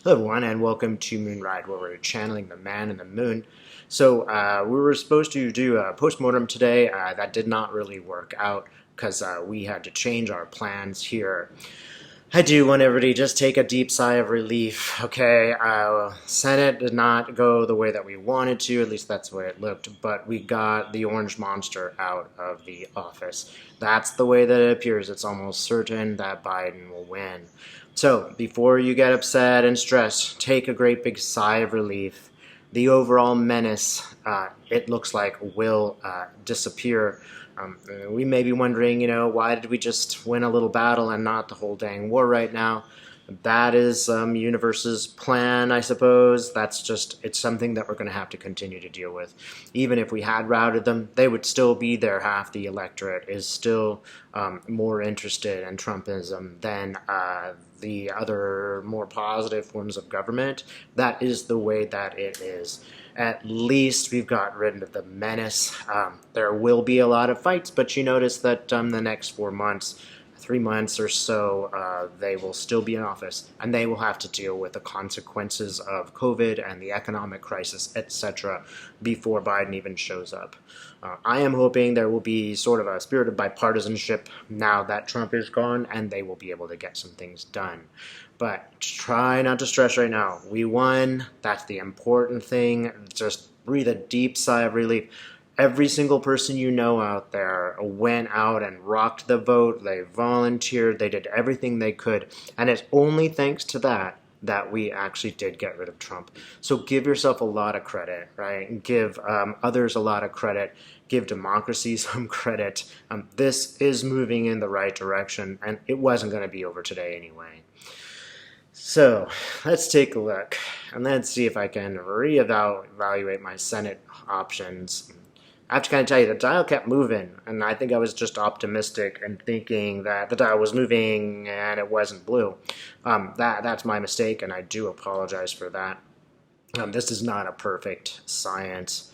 Hello everyone and welcome to Moonride, where we're channeling the man in the moon. So we were supposed to do a postmortem today. That did not really work out because we had to change our plans here. I do want everybody to just take a deep sigh of relief. Okay, Senate did not go the way that we wanted to, at least that's the way it looked, but we got the orange monster out of the office. That's the way that it appears. It's almost certain that Biden will win. So, before you get upset and stressed, take a great big sigh of relief. The overall menace, it looks like, will disappear. We may be wondering, why did we just win a little battle and not the whole dang war right now? That is Universe's plan, I suppose. It's something that we're going to have to continue to deal with. Even if we had routed them, they would still be there. Half the electorate is still more interested in Trumpism than the other more positive forms of government. That is the way that it is. At least we've got rid of the menace. There will be a lot of fights, but you notice that the next 4 months, 3 months or so, they will still be in office, and they will have to deal with the consequences of COVID and the economic crisis, etc., before Biden even shows up. I am hoping there will be sort of a spirit of bipartisanship now that Trump is gone, and they will be able to get some things done. But try not to stress right now. We won. That's the important thing. Just breathe a deep sigh of relief. Every single person you know out there went out and rocked the vote. They volunteered. They did everything they could. And it's only thanks to that we actually did get rid of Trump. So give yourself a lot of credit, right? And give others a lot of credit. Give democracy some credit. This is moving in the right direction, and it wasn't going to be over today anyway. So let's take a look, and let's see if I can reevaluate my Senate options. I have to kind of tell you, the dial kept moving, and I think I was just optimistic and thinking that the dial was moving and it wasn't blue. That's my mistake, and I do apologize for that. This is not a perfect science.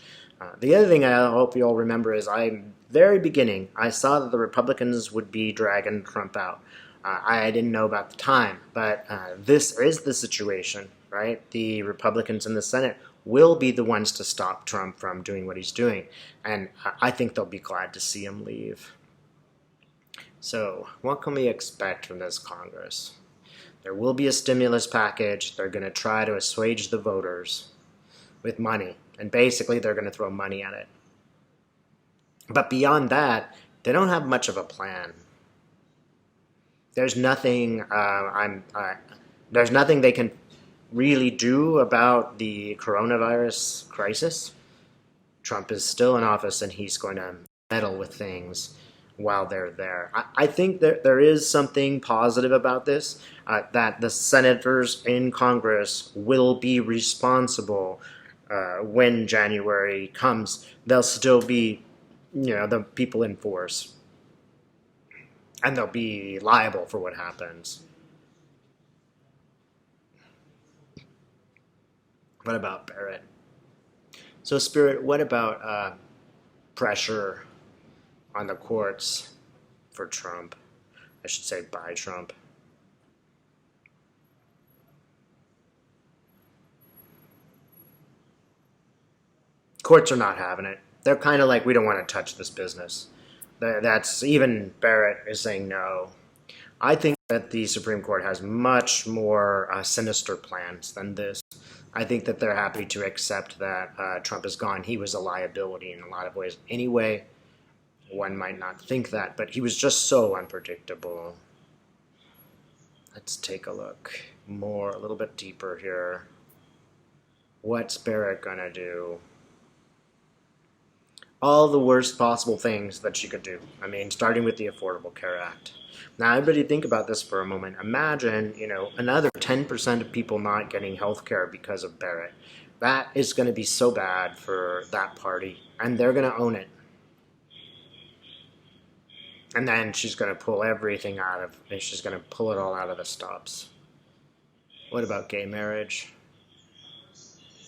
The other thing I hope you all remember is very beginning, I saw that the Republicans would be dragging Trump out. I didn't know about the time, but this is the situation, right? The Republicans in the Senate will be the ones to stop Trump from doing what he's doing, and I think they'll be glad to see him leave. So, what can we expect from this Congress? There will be a stimulus package. They're going to try to assuage the voters with money, and basically they're going to throw money at it. But beyond that, they don't have much of a plan. There's nothing. There's nothing they can really do about the coronavirus crisis. Trump is still in office, and he's going to meddle with things while they're there. I think that there is something positive about this, that the senators in Congress will be responsible when January comes. They'll still be, the people in force, and they'll be liable for what happens. What about Barrett? So, Spirit, what about pressure on the courts for Trump? I should say by Trump. Courts are not having it. They're kind of like, we don't want to touch this business. That's even Barrett is saying no. I think that the Supreme Court has much more sinister plans than this. I think that they're happy to accept that Trump is gone. He was a liability in a lot of ways anyway. One might not think that, but he was just so unpredictable. Let's take a look more, a little bit deeper here. What's Barrett gonna do? All the worst possible things that she could do. I mean, starting with the Affordable Care Act. Now, everybody think about this for a moment. Imagine, another 10% of people not getting health care because of Barrett. That is going to be so bad for that party, and they're going to own it. And then she's going to pull everything she's going to pull it all out of the stops. What about gay marriage?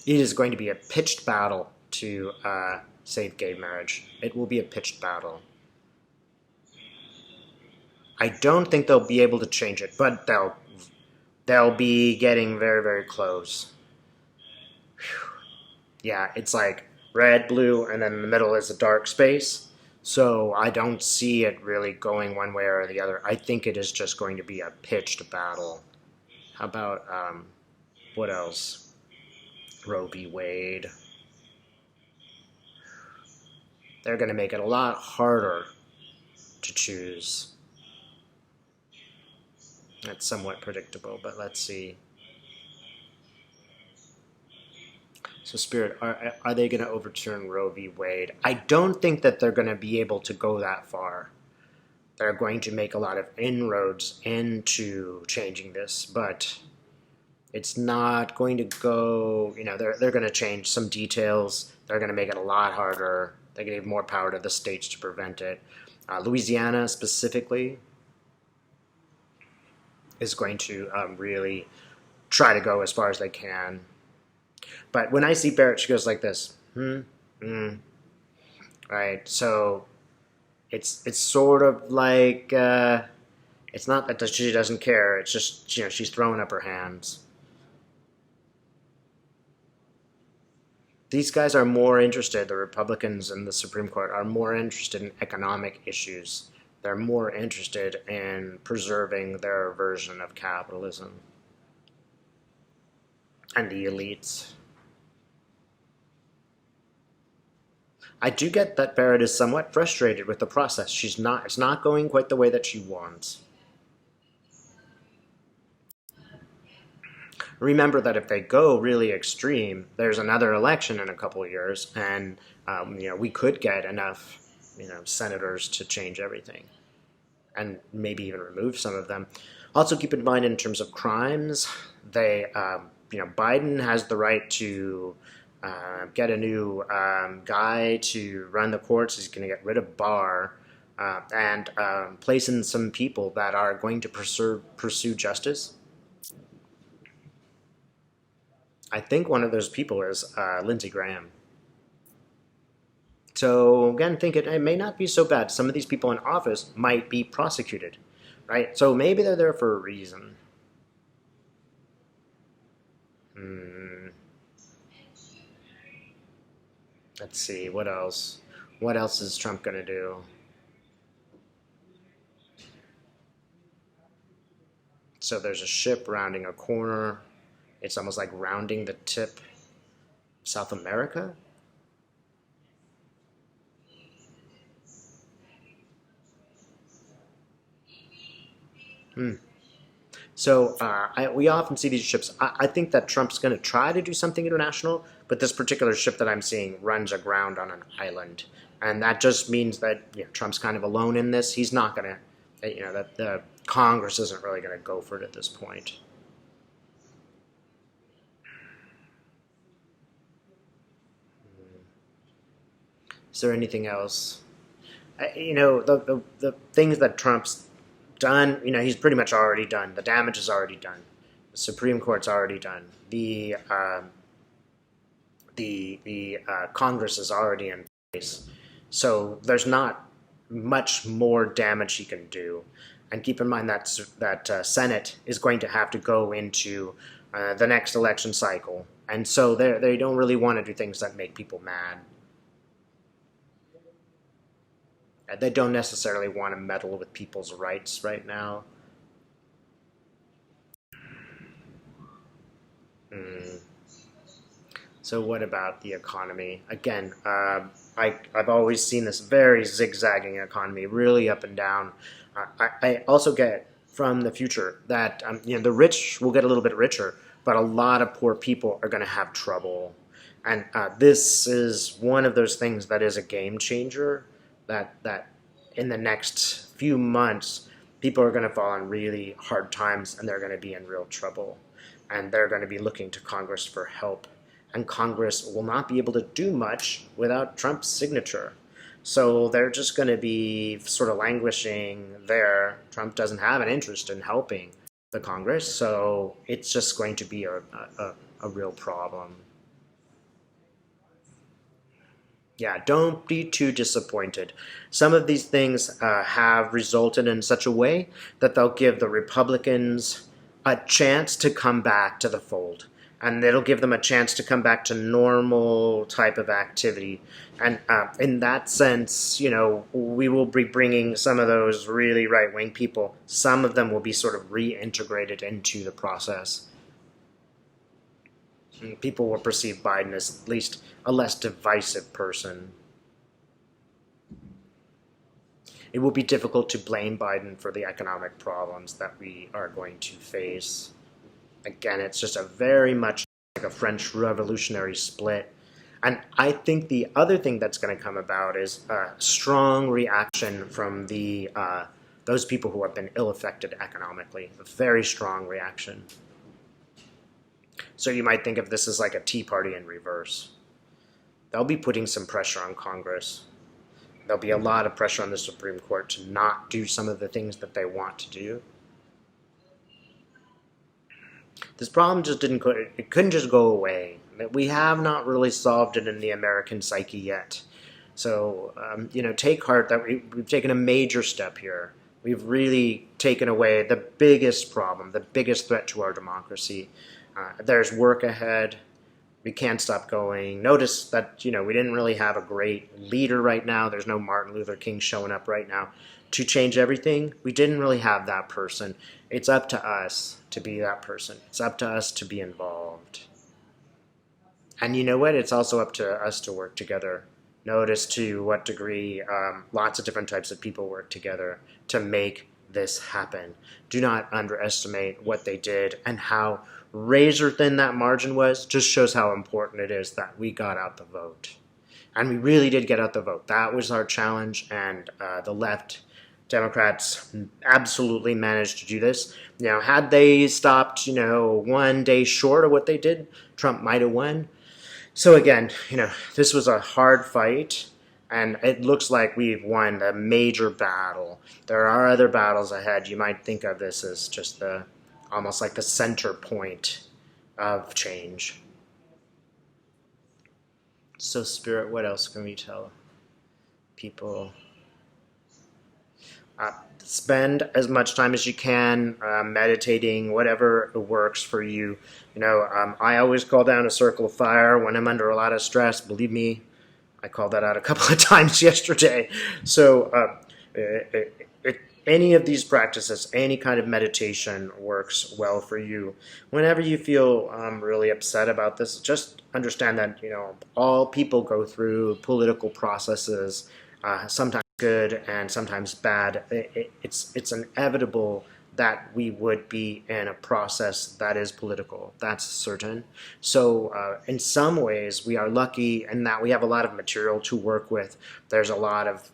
It is going to be a pitched battle to save gay marriage. It will be a pitched battle. I don't think they'll be able to change it, but they'll be getting very, very close. Yeah, it's like red, blue, and then in the middle is a dark space. So I don't see it really going one way or the other. I think it is just going to be a pitched battle. How about, what else? Roe v. Wade. They're going to make it a lot harder to choose. That's somewhat predictable, but let's see. So, Spirit, are they going to overturn Roe v. Wade? I don't think that they're going to be able to go that far. They're going to make a lot of inroads into changing this, but it's not going to go, they're going to change some details. They're going to make it a lot harder. They're going to give more power to the states to prevent it. Louisiana specifically is going to really try to go as far as they can. But when I see Barrett, she goes like this. Right, so it's sort of like, it's not that she doesn't care, it's just, she's throwing up her hands. These guys are more interested, the Republicans in the Supreme Court are more interested in economic issues. They're more interested in preserving their version of capitalism and the elites. I do get that Barrett is somewhat frustrated with the process. It's not going quite the way that she wants. Remember that if they go really extreme, there's another election in a couple of years, and we could get enough senators to change everything, and maybe even remove some of them. Also, keep in mind in terms of crimes, Biden has the right to get a new guy to run the courts. He's going to get rid of Barr and place in some people that are going to pursue justice. I think one of those people is Lindsey Graham. So again, think it may not be so bad. Some of these people in office might be prosecuted, right? So maybe they're there for a reason. Let's see, what else? What else is Trump going to do? So there's a ship rounding a corner. It's almost like rounding the tip. South America? So we often see these ships. I think that Trump's going to try to do something international, but this particular ship that I'm seeing runs aground on an island. And that just means that Trump's kind of alone in this. He's not going to, that the Congress isn't really going to go for it at this point. Is there anything else? The things that Trump's done, he's pretty much already done. The damage is already done. The Supreme Court's already done. The Congress is already in place. So there's not much more damage he can do. And keep in mind that Senate is going to have to go into the next election cycle. And so they don't really want to do things that make people mad. They don't necessarily want to meddle with people's rights right now. So what about the economy? Again, I've always seen this very zigzagging economy, really up and down. I also get from the future that the rich will get a little bit richer, but a lot of poor people are going to have trouble. And this is one of those things that is a game changer. That in the next few months, people are going to fall on really hard times and they're going to be in real trouble. And they're going to be looking to Congress for help. And Congress will not be able to do much without Trump's signature. So they're just going to be sort of languishing there. Trump doesn't have an interest in helping the Congress, so it's just going to be a real problem. Yeah, don't be too disappointed. Some of these things have resulted in such a way that they'll give the Republicans a chance to come back to the fold. And it'll give them a chance to come back to normal type of activity. And in that sense, we will be bringing some of those really right-wing people. Some of them will be sort of reintegrated into the process. And people will perceive Biden as at least a less divisive person. It will be difficult to blame Biden for the economic problems that we are going to face. Again, it's just a very much like a French Revolutionary split. And I think the other thing that's going to come about is a strong reaction from those people who have been ill-affected economically. A very strong reaction. So you might think of this as like a Tea Party in reverse. They'll be putting some pressure on Congress. There'll be a lot of pressure on the Supreme Court to not do some of the things that they want to do. This problem just it couldn't just go away. We have not really solved it in the American psyche yet. So, take heart that we've taken a major step here. We've really taken away the biggest problem, the biggest threat to our democracy. There's work ahead. We can't stop going. Notice that, we didn't really have a great leader right now. There's no Martin Luther King showing up right now to change everything. We didn't really have that person. It's up to us to be that person. It's up to us to be involved. And you know what? It's also up to us to work together. Notice to what degree lots of different types of people work together to make this happen. Do not underestimate what they did and how razor thin that margin was. Just shows how important it is that we got out the vote. And we really did get out the vote. That was our challenge, and the left Democrats absolutely managed to do this. Had they stopped, 1 day short of what they did, Trump might have won. So again, this was a hard fight, and it looks like we've won a major battle. There are other battles ahead. You might think of this as just almost like the center point of change. So, Spirit, what else can we tell people? Spend as much time as you can meditating, whatever works for you. I always call down a circle of fire when I'm under a lot of stress. Believe me, I called that out a couple of times yesterday. So any of these practices, any kind of meditation works well for you. Whenever you feel really upset about this, just understand that all people go through political processes, sometimes good and sometimes bad. It's inevitable that we would be in a process that is political. That's certain. So in some ways, we are lucky in that we have a lot of material to work with. There's a lot of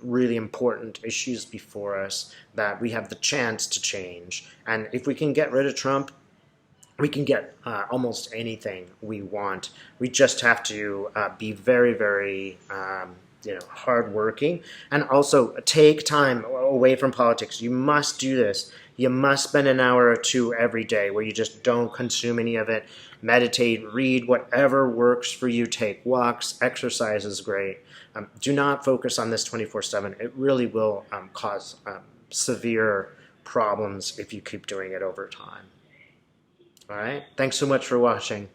really important issues before us that we have the chance to change. And if we can get rid of Trump, we can get almost anything we want. We just have to be very, very hardworking, and also take time away from politics. You must do this. You must spend an hour or two every day where you just don't consume any of it. Meditate, read, whatever works for you. Take walks, exercise is great. Do not focus on this 24/7. It really will cause severe problems if you keep doing it over time. All right? Thanks so much for watching.